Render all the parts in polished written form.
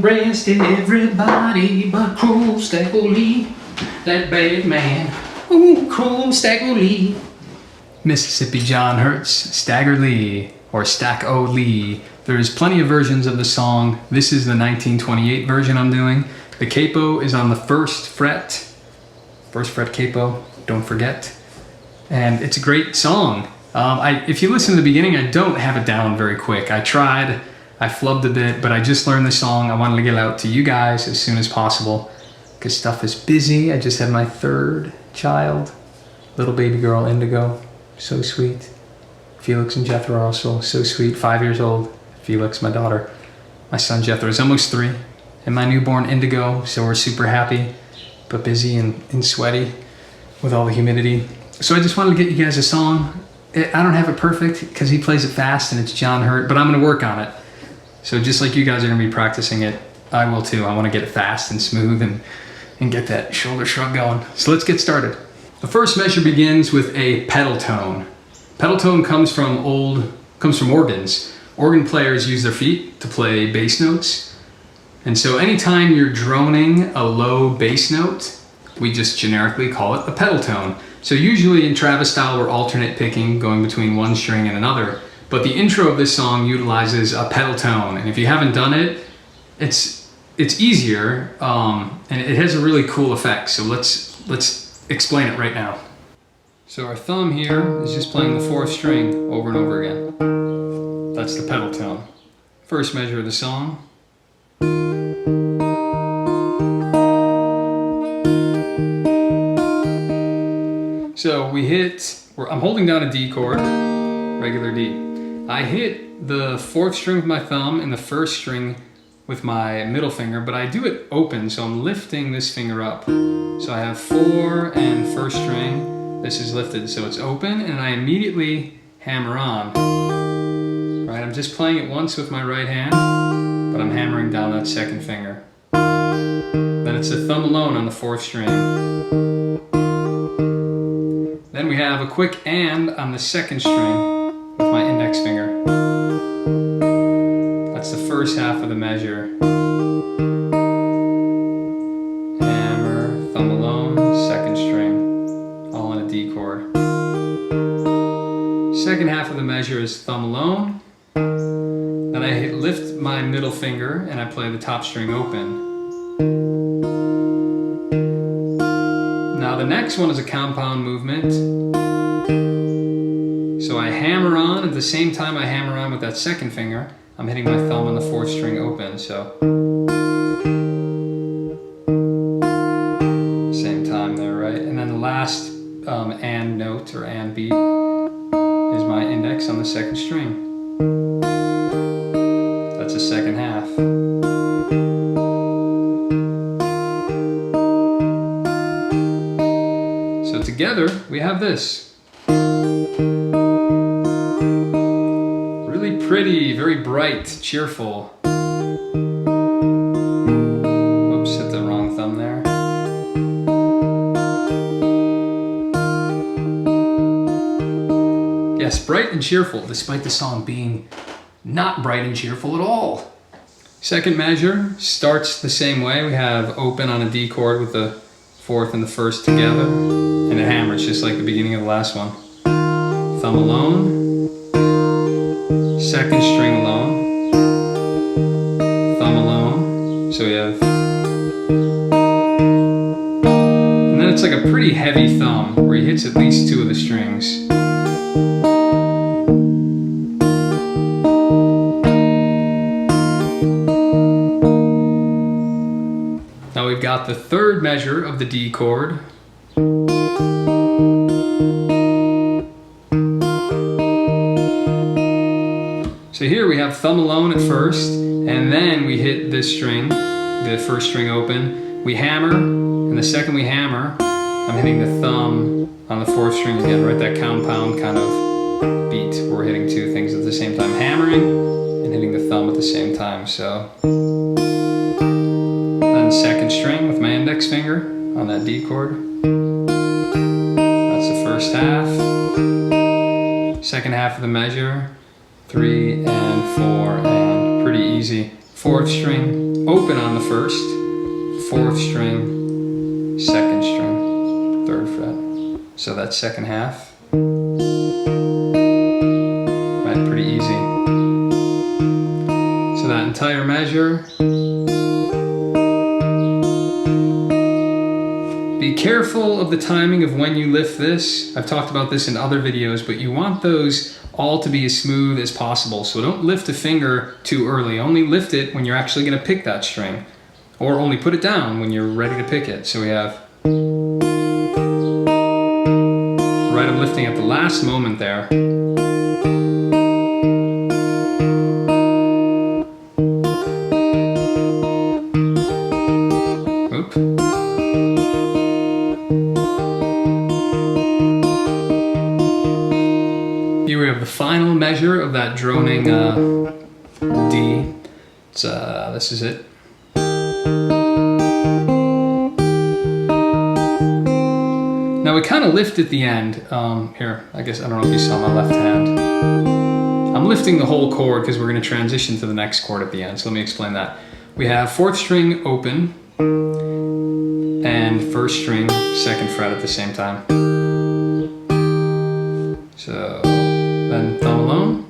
Rest everybody but Cruel Stackley, that bad man. Ooh, Cruel Stackley. Mississippi John Hurts, Stagger Lee, or Stack O Lee. There's plenty of versions of the song. This is the 1928 version I'm doing. The capo is on the first fret capo, don't forget. And it's a great song. If you listen to the beginning, I don't have it down very quick. I tried. I flubbed a bit, but I just learned the song. I wanted to get it out to you guys as soon as possible because stuff is busy. I just had my third child, little baby girl, Indigo. So sweet. Felix and Jethro are also so sweet. 5 years old. Felix, my daughter. My son Jethro is almost 3. And my newborn Indigo, so we're super happy, but busy and sweaty with all the humidity. So I just wanted to get you guys a song. I don't have it perfect because he plays it fast and it's John Hurt, but I'm going to work on it. So just like you guys are going to be practicing it, I will too. I want to get it fast and smooth and get that shoulder shrug going. So let's get started. The first measure begins with a pedal tone. Pedal tone comes from organs. Organ players use their feet to play bass notes. And so anytime you're droning a low bass note, we just generically call it a pedal tone. So usually in Travis style, we're alternate picking, going between one string and another. But the intro of this song utilizes a pedal tone, and if you haven't done it, it's easier, and it has a really cool effect. So let's explain it right now. So our thumb here is just playing the 4th string over and over again. That's the pedal tone. First measure of the song. So I'm holding down a D chord, regular D. I hit the 4th string with my thumb and the 1st string with my middle finger, but I do it open, so I'm lifting this finger up. So I have 4 and 1st string. This is lifted, so it's open, and I immediately hammer on. Right, I'm just playing it once with my right hand, but I'm hammering down that 2nd finger. Then it's a thumb alone on the 4th string. Then we have a quick and on the 2nd string with my index finger. That's the first half of the measure. Hammer, thumb alone, 2nd string, all on a D chord. Second half of the measure is thumb alone. Then I lift my middle finger and I play the top string open. Now the next one is a compound movement. So I hammer on, at the same time I hammer on with that 2nd finger, I'm hitting my thumb on the 4th string open, so. Same time there, right? And then the last and note, or and beat, is my index on the 2nd string. That's the 2nd half. So together, we have this. Pretty, very bright, cheerful. Oops, hit the wrong thumb there. Yes, bright and cheerful, despite the song being not bright and cheerful at all. Second measure starts the same way. We have open on a D chord with the 4th and the 1st together, and it hammers just like the beginning of the last one. Thumb alone. 2nd string alone, thumb alone, so we have, and then it's like a pretty heavy thumb where he hits at least 2 of the strings. Now we've got the 3rd measure of the D chord. So So here we have thumb alone at first, and then we hit this string, the first string open. We hammer, and the second we hammer, I'm hitting the thumb on the fourth string again, right? That compound kind of beat where we're hitting two things at the same time, hammering and hitting the thumb at the same time. So then second string with my index finger on that D chord. That's the first half. Second half of the measure, 3 and 4, and pretty easy. Fourth string open on the first, fourth string, second string, third fret. So that's second half. Right, pretty easy. So that entire measure. Be careful of the timing of when you lift this. I've talked about this in other videos, but you want those all to be as smooth as possible. So don't lift a finger too early. Only lift it when you're actually going to pick that string. Or only put it down when you're ready to pick it. So we have... Right, I'm lifting at the last moment there. Oop. Here we have the final measure of that droning D. It's, this is it. Now we kind of lift at the end. Here, I guess, I don't know if you saw my left hand. I'm lifting the whole chord because we're going to transition to the next chord at the end. So let me explain that. We have fourth string open and first string, second fret at the same time. So then thumb alone,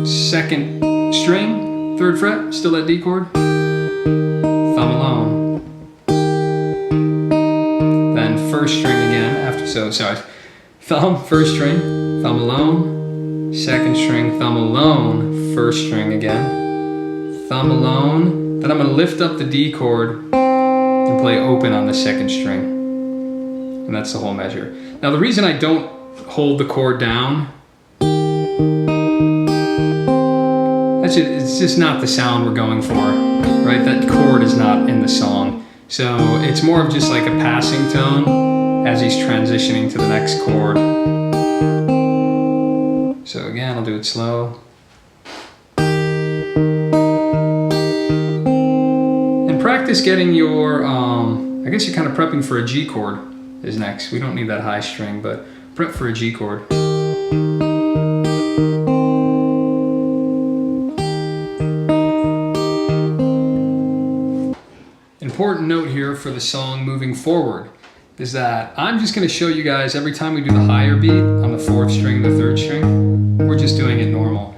second string, third fret, still that D chord, thumb alone. First string again after, so sorry, thumb, first string, thumb alone, second string, thumb alone, first string again, thumb alone, then I'm going to lift up the D chord and play open on the second string, and that's the whole measure. Now the reason I don't hold the chord down, it's just not the sound we're going for, right? That chord is not in the song. So it's more of just like a passing tone as he's transitioning to the next chord. So again, I'll do it slow. And practice getting your, I guess you're kind of prepping for a G chord is next. We don't need that high string, but prep for a G chord. Important note here for the song moving forward is that I'm just going to show you guys every time we do the higher beat on the fourth string, the third string, we're just doing it normal.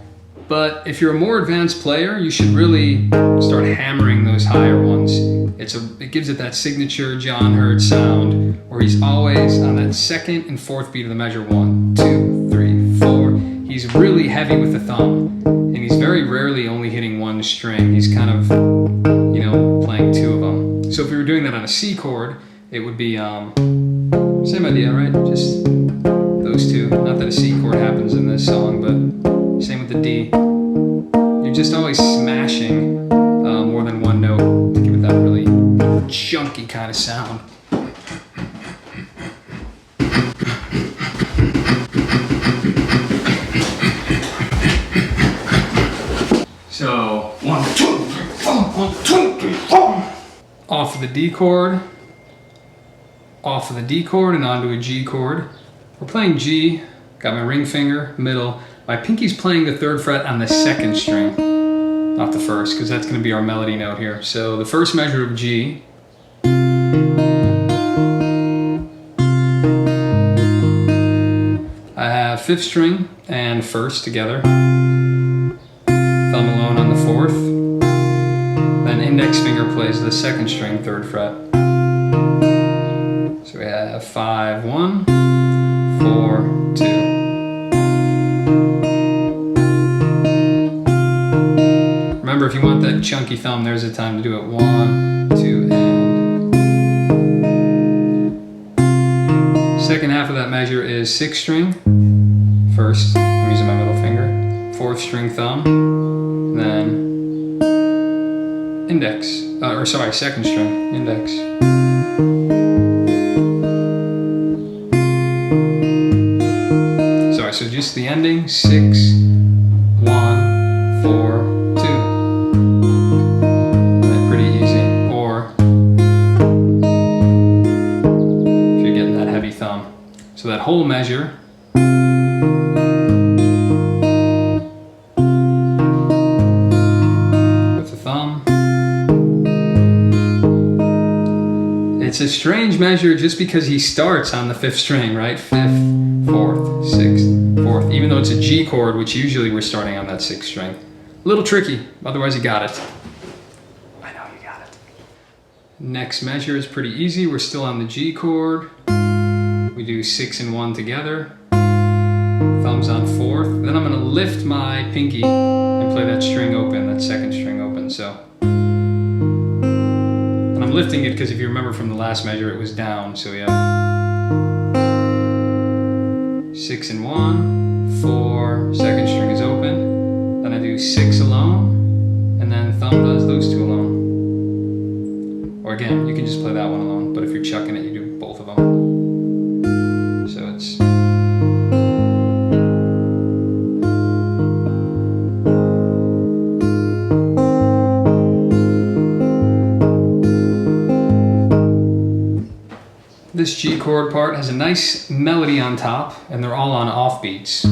But if you're a more advanced player, you should really start hammering those higher ones. It gives it that signature John Hurt sound where he's always on that second and fourth beat of the measure. 1, 2, 3, 4. He's really heavy with the thumb, and he's very rarely only hitting one string. He's kind of, you know, playing two of them. So if we were doing that on a C chord, it would be, same idea, right? Just those two. Not that a C chord happens in this song, but same with the D. You're just always smashing more than one note to give it that really chunky kind of sound. So, 1, 2, 3, 4, 1, 2, 3, 4. Off of the D chord, off of the D chord and onto a G chord. We're playing G, got my ring finger, middle. My pinky's playing the third fret on the second string, not the first, because that's going to be our melody note here. So the first measure of G. I have fifth string and first together. Thumb alone on the fourth. Then index finger plays the second string, third fret. So we have 5, 1, 4, 2. Remember, if you want that chunky thumb, there's a time to do it. 1, 2, and. Second half of that measure is sixth string. First, I'm using my middle finger. 4th string thumb, then index, or sorry, 2nd string, index. Sorry, so just the ending, 6, 1, 4, 2. That's pretty easy. Or if you're getting that heavy thumb. So that whole measure. It's a strange measure just because he starts on the 5th string, right? 5th, 4th, 6th, 4th, even though it's a G chord, which usually we're starting on that 6th string. A little tricky, otherwise you got it. I know you got it. Next measure is pretty easy. We're still on the G chord. We do 6 and 1 together. Thumbs on 4th. Then I'm gonna lift my pinky and play that string open, that 2nd string open, so. I'm lifting it because if you remember from the last measure, it was down, so we have 6 and 1, 4, 2nd string is open, then I do 6 alone, and then thumb does those 2 alone. Or again, you can just play that one alone, but if you're chucking it, you do both of them. So it's... This G chord part has a nice melody on top, and they're all on offbeats.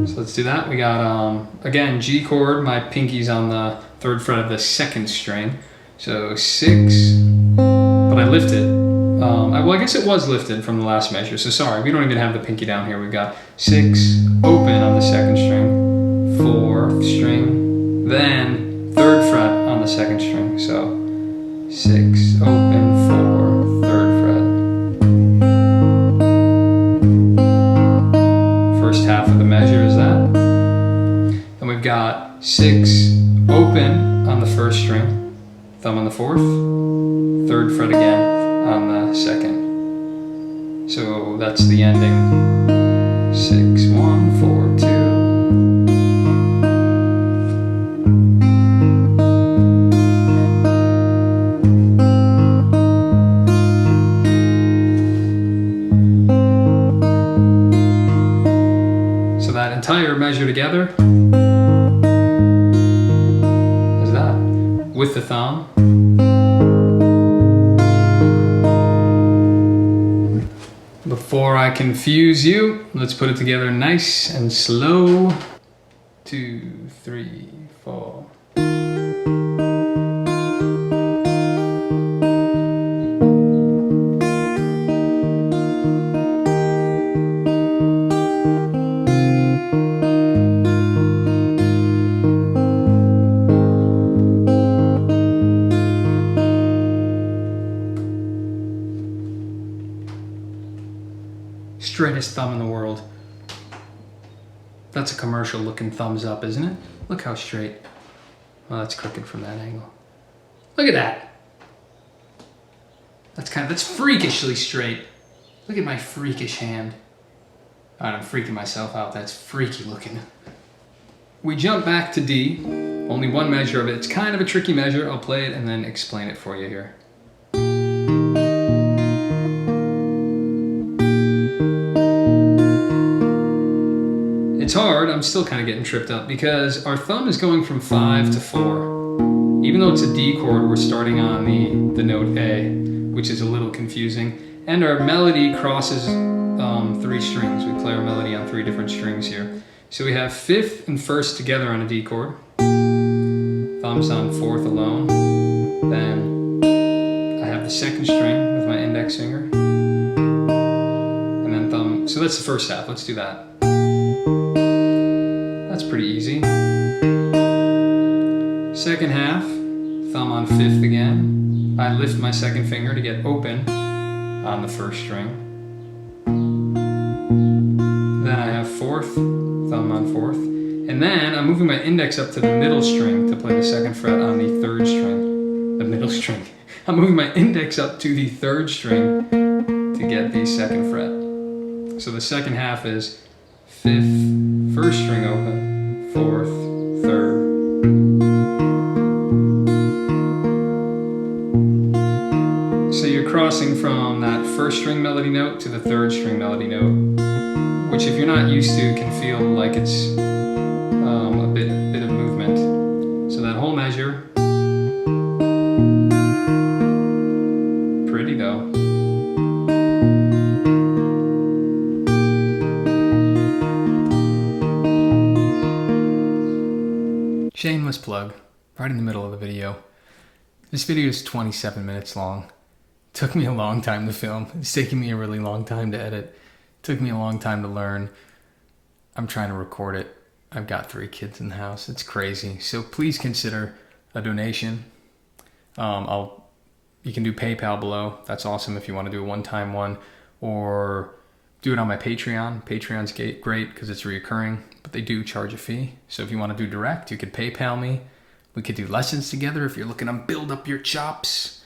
So let's do that. We got, again, G chord, my pinky's on the 3rd fret of the 2nd string. So 6, but I lift it. Well, I guess it was lifted from the last measure, so sorry, we don't even have the pinky down here. We've got 6, open on the 2nd string, 4th string, then 3rd fret on the 2nd string, so 6, open, 4, 3rd fret. First half of the measure is that. Then we've got 6, open on the 1st string, thumb on the 4th, 3rd fret again on the 2nd. So that's the ending, 6, 1, 4, 2. Entire measure together is that, with the thumb. Before I confuse you, let's put it together nice and slow. 2, 3, 4. Straightest thumb in the world. That's a commercial looking thumbs up, isn't it? Look how straight. Well, that's crooked from that angle. Look at that. That's freakishly straight. Look at my freakish hand. All right, I'm freaking myself out. That's freaky looking. We jump back to D. Only one measure of it. It's kind of a tricky measure. I'll play it and then explain it for you here. It's hard, I'm still kind of getting tripped up because our thumb is going from 5 to 4. Even though it's a D chord, we're starting on the note A, which is a little confusing. And our melody crosses 3 strings. We play our melody on 3 different strings here. So we have 5th and 1st together on a D chord. Thumbs on 4th alone. Then I have the 2nd string with my index finger. And then thumb. So that's the first half. Let's do that. That's pretty easy. Second half, thumb on 5th again. I lift my 2nd finger to get open on the 1st string. Then I have 4th, thumb on 4th. And then I'm moving my index up to the middle string to play the 2nd fret on the 3rd string. The middle string. I'm moving my index up to the 3rd string to get the second fret. So the second half is 5th, 1st string open, 4th, 3rd. So you're crossing from that 1st string melody note to the 3rd string melody note, which if you're not used to can feel like it's a bit of movement. So that whole measure, pretty though. Shameless plug, right in the middle of the video. This video is 27 minutes long. Took me a long time to film. It's taking me a really long time to edit. Took me a long time to learn. I'm trying to record it. I've got 3 kids in the house. It's crazy. So please consider a donation. You can do PayPal below. That's awesome if you want to do a one-time one, or do it on my Patreon. Patreon's great because it's recurring, but they do charge a fee. So if you want to do direct, you could PayPal me. We could do lessons together if you're looking to build up your chops.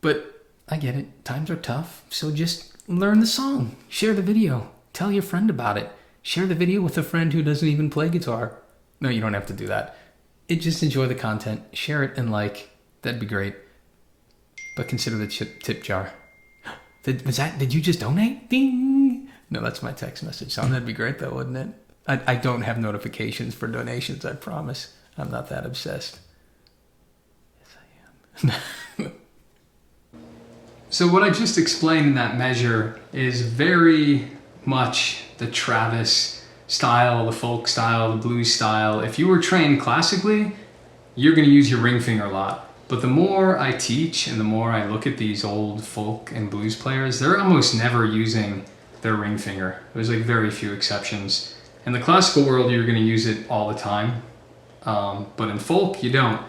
But I get it. Times are tough. So just learn the song. Share the video. Tell your friend about it. Share the video with a friend who doesn't even play guitar. No, you don't have to do that. Just enjoy the content. Share it and like. That'd be great. But consider the tip jar. Did you just donate? Ding! No, that's my text message sound. That'd be great though, wouldn't it? I don't have notifications for donations, I promise. I'm not that obsessed. Yes, I am. So what I just explained in that measure is very much the Travis style, the folk style, the blues style. If you were trained classically, you're going to use your ring finger a lot. But the more I teach and the more I look at these old folk and blues players, they're almost never using their ring finger. There's like very few exceptions. In the classical world, you're going to use it all the time. But in folk, you don't,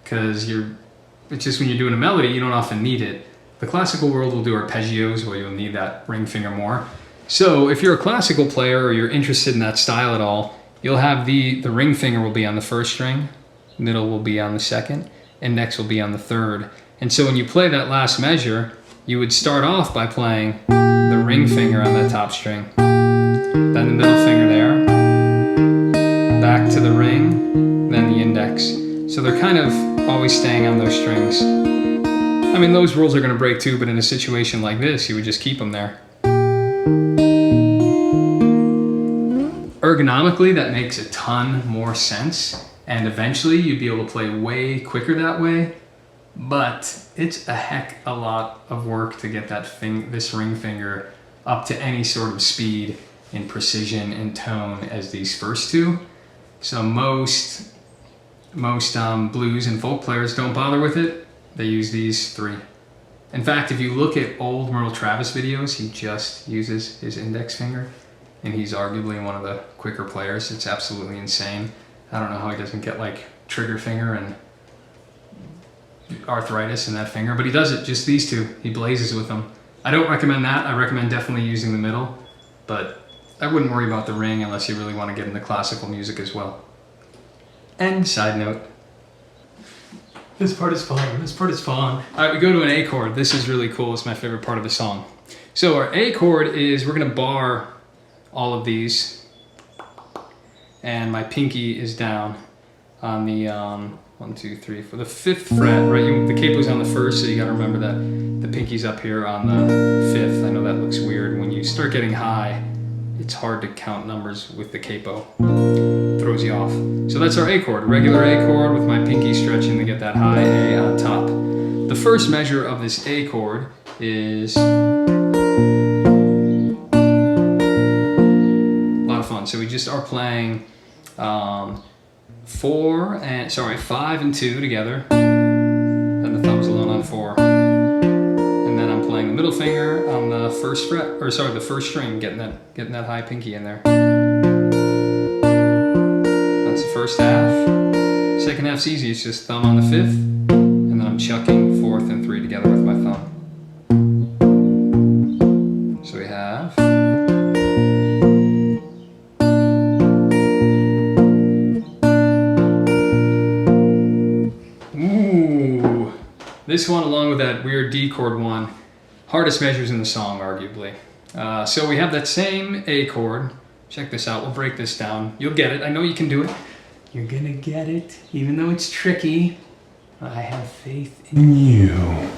because it's just when you're doing a melody, you don't often need it. The classical world will do arpeggios where you'll need that ring finger more. So if you're a classical player or you're interested in that style at all, you'll have the ring finger will be on the 1st string, middle will be on the 2nd, index will be on the 3rd. And so when you play that last measure, you would start off by playing the ring finger on that top string, then the middle finger there, back to the ring, then the index. So they're kind of always staying on those strings. I mean, those rules are going to break too, but in a situation like this, you would just keep them there. Ergonomically, that makes a ton more sense, and eventually you'd be able to play way quicker that way, but it's a heck a lot of work to get this ring finger up to any sort of speed in precision and tone as these first two. So most blues and folk players don't bother with it. They use these 3. In fact, if you look at old Merle Travis videos, he just uses his index finger, and he's arguably one of the quicker players. It's absolutely insane. I don't know how he doesn't get like trigger finger and arthritis in that finger, but he does it, just these 2. He blazes with them. I don't recommend that. I recommend definitely using the middle, but I wouldn't worry about the ring unless you really want to get into classical music as well. And side note, this part is fun. This part is fun. All right, we go to an A chord. This is really cool. It's my favorite part of the song. So our A chord is, we're going to bar all of these, and my pinky is down on the 1, 2, 3, 4, the 5th fret, right? The capo's on the 1st, so you got to remember that the pinky's up here on the 5th. I know that looks weird. When you start getting high, it's hard to count numbers with the capo. Throws you off. So that's our A chord, regular A chord with my pinky stretching to get that high A on top. The first measure of this A chord is a lot of fun. So we just are playing 5 and 2 together, then the thumbs alone on 4, and then I'm playing the middle finger on the 1st fret, or sorry, the 1st string, getting that high pinky in there. That's the first half. Second half's easy. It's just thumb on the 5th, and then I'm chucking 4th and 3 together with my thumb. So we have. Ooh, this one along with that weird D chord one. hardest measures in the song, arguably. So we have that same A chord. Check this out, we'll break this down. You'll get it, I know you can do it. You're gonna get it, even though it's tricky. I have faith in you.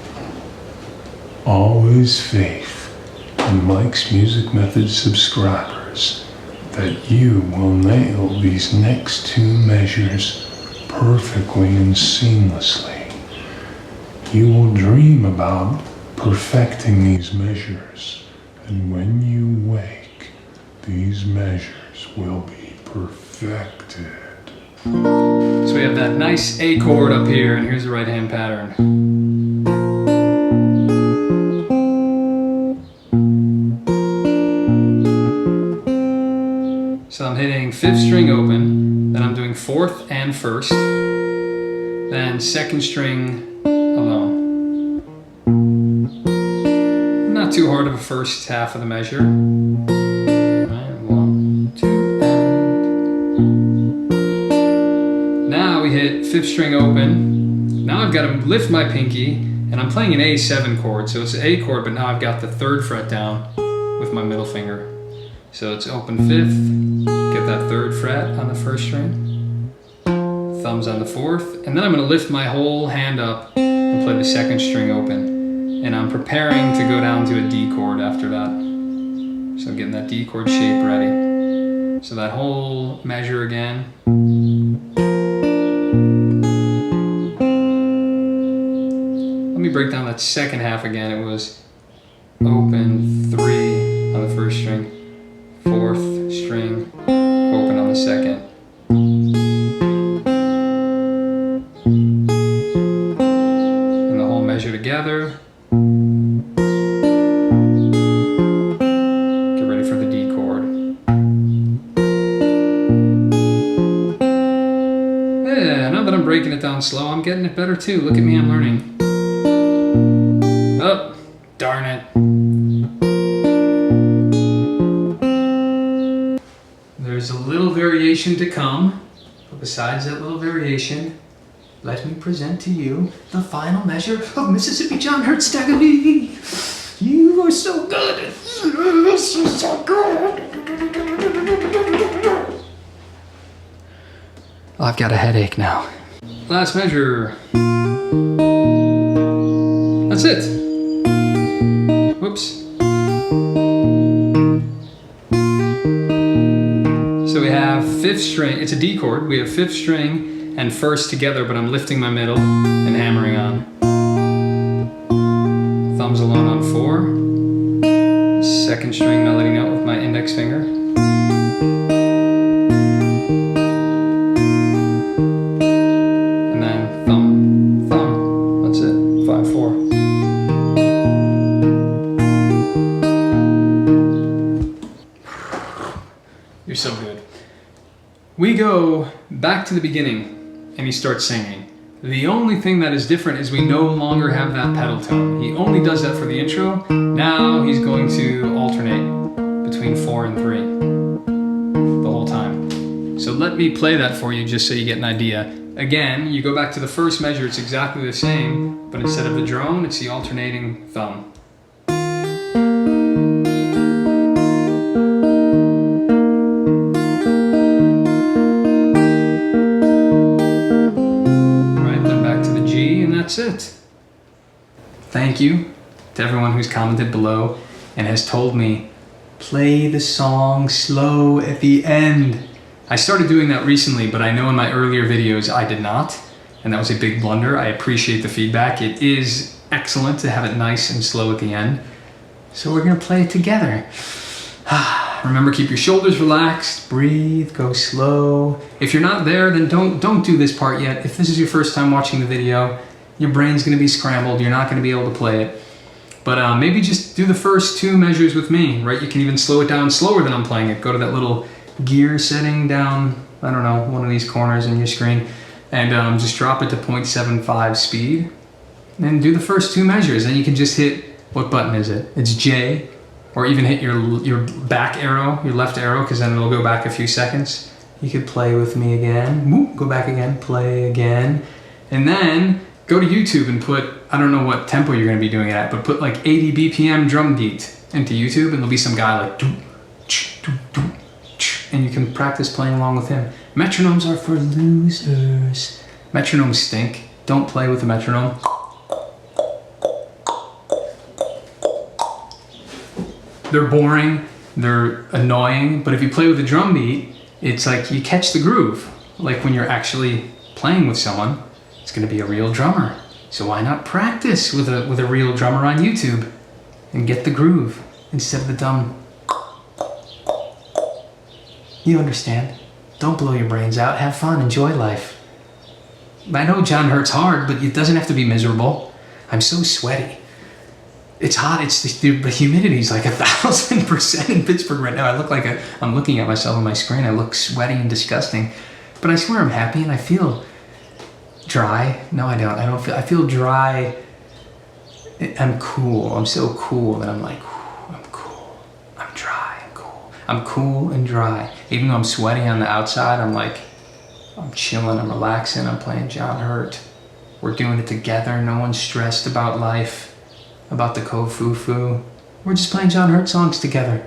Always faith in Mike's Music Method subscribers that you will nail these next two measures perfectly and seamlessly. You will dream about perfecting these measures, and when you wake, these measures will be perfected. So we have that nice A chord up here, and here's the right hand pattern. So I'm hitting 5th string open, then I'm doing 4th and 1st, then 2nd string alone. Not too hard of a first half of the measure. Right, 1, 2, and now we hit 5th string open. Now I've got to lift my pinky, and I'm playing an A7 chord, so it's an A chord, but now I've got the 3rd fret down with my middle finger. So it's open 5th, get that 3rd fret on the 1st string, thumbs on the 4th, and then I'm going to lift my whole hand up and play the 2nd string open. And I'm preparing to go down to a D chord after that. So getting that D chord shape ready. So that whole measure again. Let me break down that second half again. It was open 3 on the 1st string. 4th string, open on the 2nd. And the whole measure together. Get ready for the D chord. Yeah, now that I'm breaking it down slow, I'm getting it better too. Look at me, I'm learning. Oh, darn it. There's a little variation to come, but besides that little variation, let me present to you the final measure of Mississippi John Hurts Stagger Lee. You are so good. This is so good. I've got a headache now. Last measure. That's it. Whoops. So we have 5th string, it's a D chord, we have 5th string and 1st together, but I'm lifting my middle and hammering on. Thumbs alone on 4. 2nd string melody note with my index finger. And then thumb, thumb, that's it, 5-4. You're so good. We go back to the beginning and he starts singing. The only thing that is different is we no longer have that pedal tone. He only does that for the intro. Now he's going to alternate between 4 and 3 the whole time. So let me play that for you just so you get an idea. Again, you go back to the first measure, it's exactly the same, but instead of the drone, it's the alternating thumb. That's it. Thank you to everyone who's commented below and has told me, play the song slow at the end. I started doing that recently, but I know in my earlier videos I did not, and that was a big blunder. I appreciate the feedback. It is excellent to have it nice and slow at the end. So we're gonna play it together. Remember, keep your shoulders relaxed, breathe, go slow. If you're not there, then don't do this part yet. If this is your first time watching the video, your brain's gonna be scrambled, you're not gonna be able to play it. But maybe just do the first 2 measures with me, right? You can even slow it down slower than I'm playing it. Go to that little gear setting down, I don't know, one of these corners in your screen, and just drop it to 0.75 speed. And do the first 2 measures, and you can just hit, what button is it? It's J, or even hit your back arrow, your left arrow, because then it'll go back a few seconds. You could play with me again, go back again, play again, and then go to YouTube and put I don't know what tempo you're gonna be doing it at, but put like 80 BPM drum beat into YouTube and there'll be some guy like, and you can practice playing along with him. Metronomes are for losers. Metronomes stink. Don't play with a metronome. They're boring, they're annoying, but if you play with a drum beat, it's like you catch the groove. Like when you're actually playing with someone, it's gonna be a real drummer. So why not practice with a real drummer on YouTube and get the groove instead of the dumb. You understand? Don't blow your brains out, have fun, enjoy life. I know John Hurt's hard, but it doesn't have to be miserable. I'm so sweaty. It's hot, the humidity's like 1,000% in Pittsburgh right now. I look like I'm looking at myself on my screen. I look sweaty and disgusting. But I swear I'm happy and I feel dry. No, I don't. I feel dry. I'm cool. I'm so cool that I'm like, I'm cool. I'm dry, I'm cool. I'm cool and dry. Even though I'm sweaty on the outside, I'm like, I'm chilling, I'm relaxing, I'm playing John Hurt. We're doing it together. No one's stressed about life. About the ko-fu-fu. We're just playing John Hurt songs together.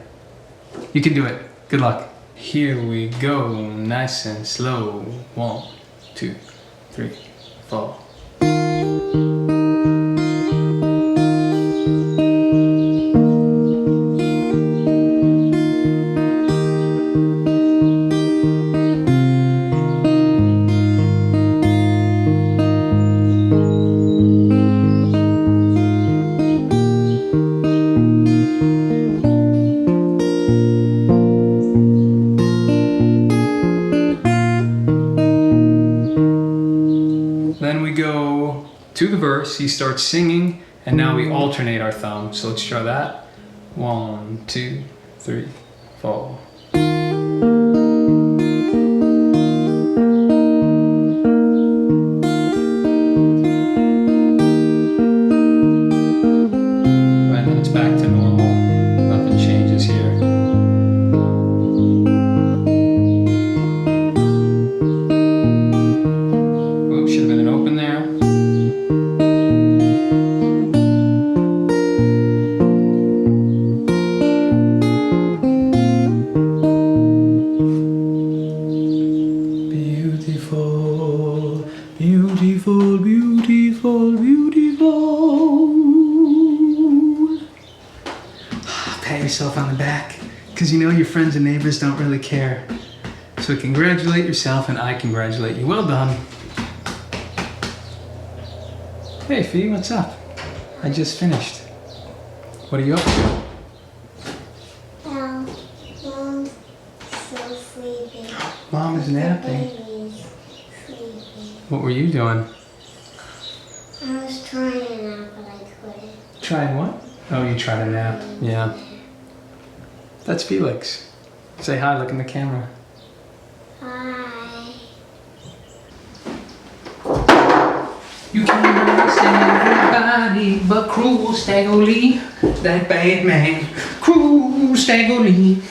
You can do it. Good luck. Here we go, nice and slow. 1, 2, 3, 4. Then we go to the verse, he starts singing, and now we alternate our thumbs. So let's try that. 1, 2, 3, 4. And then it's back to normal. Nothing changes here. Should have been an open there. Beautiful, beautiful, beautiful, beautiful. Pat yourself on the back, because you know your friends and neighbors don't really care. So congratulate yourself and I congratulate you. Well done. Hey Fee, what's up? I just finished. What are you up to? Mom's so sleepy. Mom is napping. Baby's sleeping. What were you doing? I was trying to nap, but I couldn't. Trying what? Oh, you tried a nap. Yeah. That's Felix. Say hi, look in the camera. Hi. You can't understand everybody but cruel Staggerly, that bad man. Cruel Staggerly.